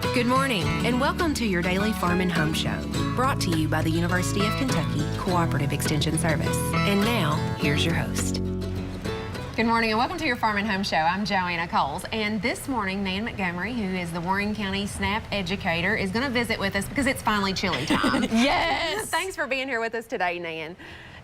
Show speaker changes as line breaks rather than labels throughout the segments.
Good morning, and welcome to your daily Farm and Home Show, brought to you by the University of Kentucky Cooperative Extension Service. And now, here's your host.
Good morning, and welcome to your Farm and Home Show. I'm Joanna Coles, and this morning, Nan Montgomery, who is the Warren County SNAP educator, is going to visit with us because it's finally chili time.
Yes!
Thanks for being here with us today, Nan.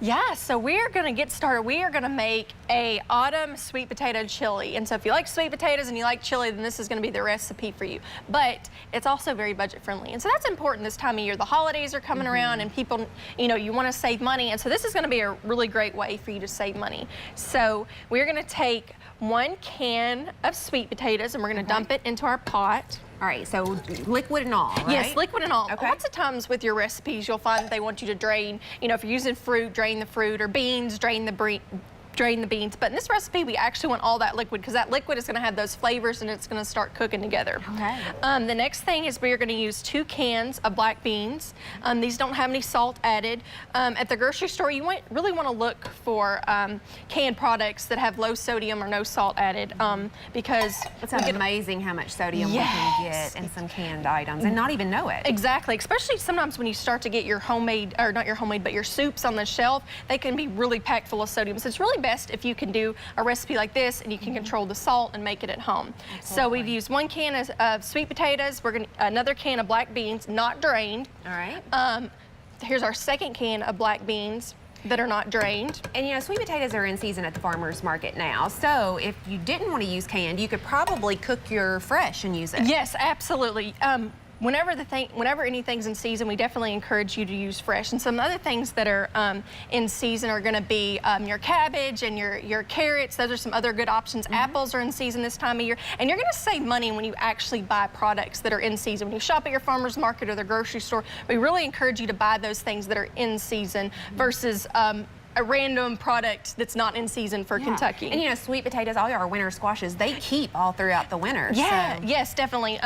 Yeah, so we're gonna get started. We are gonna make a autumn sweet potato chili. And so if you like sweet potatoes and you like chili, then this is gonna be the recipe for you. But it's also very budget friendly. And so that's important this time of year. The holidays are coming around and people, you wanna save money. And so this is gonna be a really great way for you to save money. So we're gonna take 1 can of sweet potatoes and we're gonna dump it into our pot.
All right, so liquid and all, right?
Yes, liquid and all.
Okay.
Lots of times with your recipes, you'll find that they want you to drain, if you're using fruit, drain the fruit, or beans, drain the beans. But in this recipe, we actually want all that liquid because that liquid is going to have those flavors and it's going to start cooking together.
Okay.
The next thing is we're going to use 2 cans of black beans. These don't have any salt added. At the grocery store, you really want to look for canned products that have low sodium or no salt added because
it's amazing how much sodium we can get in some canned items and not even know it.
Exactly, especially sometimes when you start to get your homemade, or not your homemade, but your soups on the shelf, they can be really packed full of sodium. So it's really best if you can do a recipe like this and you can control the salt and make it at home. Absolutely. So we've used 1 can of sweet potatoes. We're going another can of black beans, not drained.
All right.
Here's our 2nd can of black beans that are not drained.
And sweet potatoes are in season at the farmer's market now. So if you didn't want to use canned, you could probably cook your fresh and use it.
Yes, absolutely. Whenever anything's in season, we definitely encourage you to use fresh. And some other things that are in season are going to be your cabbage and your carrots. Those are some other good options. Apples are in season this time of year. And you're going to save money when you actually buy products that are in season. When you shop at your farmer's market or the grocery store, we really encourage you to buy those things that are in season versus a random product that's not in season for Kentucky.
And sweet potatoes, all our winter squashes, they keep all throughout the winter.
Yeah,
so.
Yes, definitely.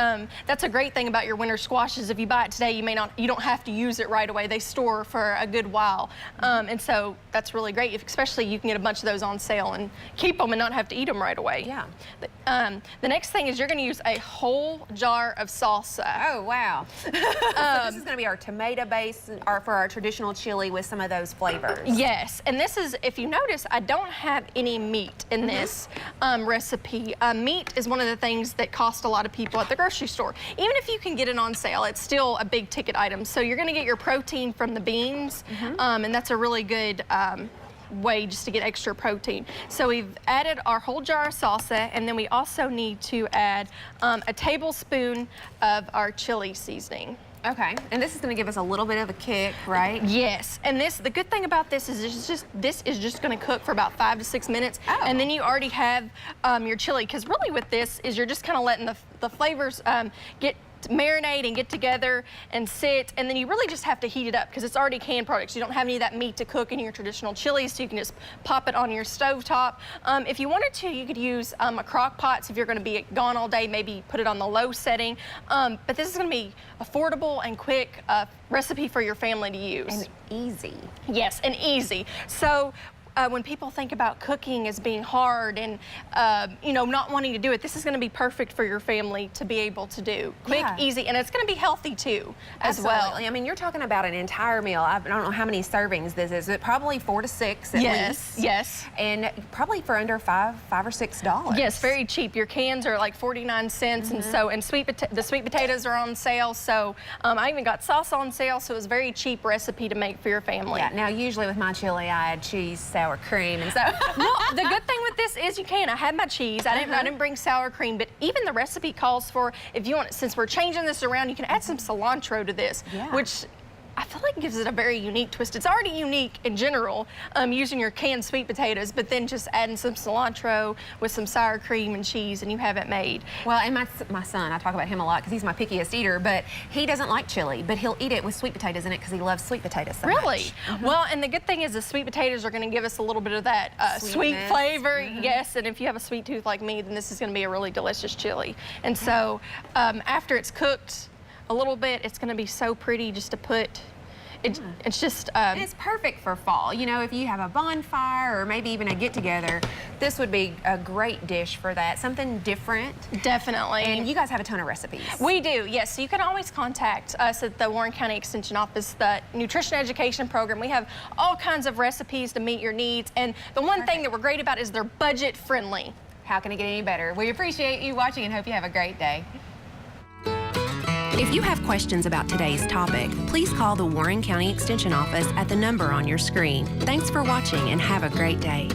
That's a great thing about your winter squashes. If you buy it today, you don't have to use it right away. They store for a good while. And so that's really great, especially you can get a bunch of those on sale and keep them and not have to eat them right away.
Yeah.
The next thing is you're gonna use a whole jar of salsa.
Oh, wow. So this is gonna be our tomato base for our traditional chili with some of those flavors.
Yes. And this is, if you notice, I don't have any meat in this recipe. Meat is one of the things that cost a lot of people at the grocery store. Even if you can get it on sale, it's still a big ticket item. So you're gonna get your protein from the beans, and that's a really good way just to get extra protein. So we've added our whole jar of salsa, and then we also need to add a tablespoon of our chili seasoning.
Okay, and this is going to give us a little bit of a kick, right?
Yes, and the good thing about this is this is just going to cook for about 5 to 6 minutes, and then you already have your chili. Because really, with this is you're just kind of letting the flavors marinate and get together and sit, and then you really just have to heat it up because it's already canned products. You don't have any of that meat to cook in your traditional chilies, so you can just pop it on your stovetop. If you wanted to, you could use a crock pot. So if you're going to be gone all day, maybe put it on the low setting. But this is going to be affordable and quick recipe for your family to use.
And easy.
Yes, and easy. So when people think about cooking as being hard and not wanting to do it, this is going to be perfect for your family to be able to do. Quick, easy, and it's going to be healthy too, as well.
I mean, you're talking about an entire meal. I don't know how many servings this is. But probably 4 to 6 at least.
Yes.
And probably for under $5 or $6.
Yes, very cheap. Your cans are like 49 cents, and the sweet potatoes are on sale. So I even got sauce on sale, so it was a very cheap recipe to make for your family.
Yeah. Now, usually with my chili, I add cheese, sour cream, and so.
Well, the good thing with this is you can. I had my cheese. I didn't bring sour cream, but even the recipe calls for, if you want, since we're changing this around, you can add some cilantro to this, which I feel like gives it a very unique twist. It's already unique in general, using your canned sweet potatoes, but then just adding some cilantro with some sour cream and cheese, and you have it made.
Well, and my son, I talk about him a lot because he's my pickiest eater, but he doesn't like chili, but he'll eat it with sweet potatoes in it because he loves sweet potatoes so much.
Well, and the good thing is the sweet potatoes are going to give us a little bit of that sweet flavor. Yes, and if you have a sweet tooth like me, then this is going to be a really delicious chili. And so after it's cooked a little bit, it's going to be so pretty just to put It's just.
And it's perfect for fall. You know, if you have a bonfire or maybe even a get-together, this would be a great dish for that. Something different.
Definitely.
And you guys have a ton of recipes.
We do, yes. So you can always contact us at the Warren County Extension Office, the Nutrition Education Program. We have all kinds of recipes to meet your needs. And the one thing that we're great about is they're budget friendly.
How can it get any better? We appreciate you watching and hope you have a great day.
If you have questions about today's topic, please call the Warren County Extension Office at the number on your screen. Thanks for watching and have a great day.